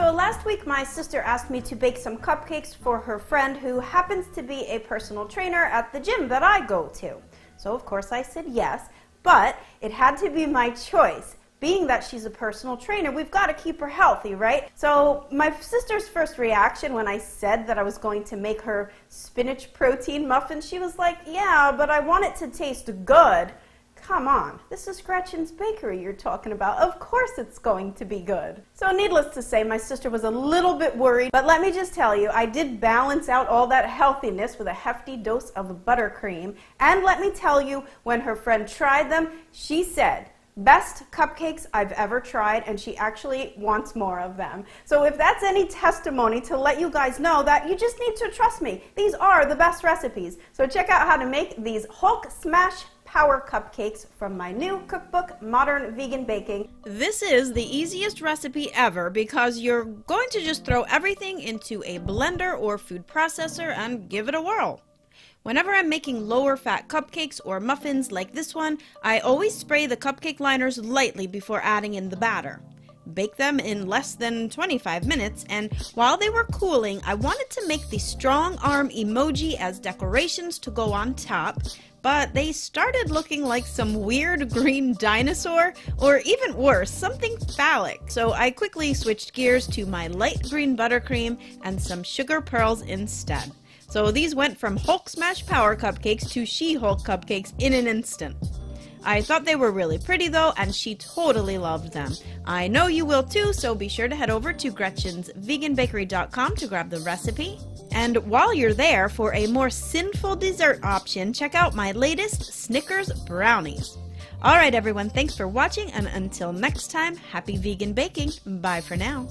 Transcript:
So last week my sister asked me to bake some cupcakes for her friend who happens to be a personal trainer at the gym that I go to. So of course I said yes, but it had to be my choice. Being that she's a personal trainer, we've got to keep her healthy, right? So my sister's first reaction when I said that I was going to make her spinach protein muffins, she was like, yeah, but I want it to taste good. Come on, this is Gretchen's bakery you're talking about. Of course it's going to be good. So needless to say, my sister was a little bit worried, but let me just tell you, I did balance out all that healthiness with a hefty dose of buttercream. And let me tell you, when her friend tried them, she said, best cupcakes I've ever tried, and she actually wants more of them. So if that's any testimony to let you guys know that you just need to trust me, these are the best recipes. So check out how to make these Hulk Smash Power Cupcakes from my new cookbook, Modern Vegan Baking. This is the easiest recipe ever because you're going to just throw everything into a blender or food processor and give it a whirl. Whenever I'm making lower fat cupcakes or muffins like this one, I always spray the cupcake liners lightly before adding in the batter. Bake them in less than 25 minutes, and while they were cooling, I wanted to make the strong arm emoji as decorations to go on top, but they started looking like some weird green dinosaur, or even worse, something phallic. So I quickly switched gears to my light green buttercream and some sugar pearls instead. So these went from Hulk Smash Power Cupcakes to She-Hulk Cupcakes in an instant. I thought they were really pretty though, and she totally loved them. I know you will too, so be sure to head over to GretchensVeganBakery.com to grab the recipe. And while you're there, for a more sinful dessert option, check out my latest Snickers brownies. Alright everyone, thanks for watching, and until next time, happy vegan baking. Bye for now.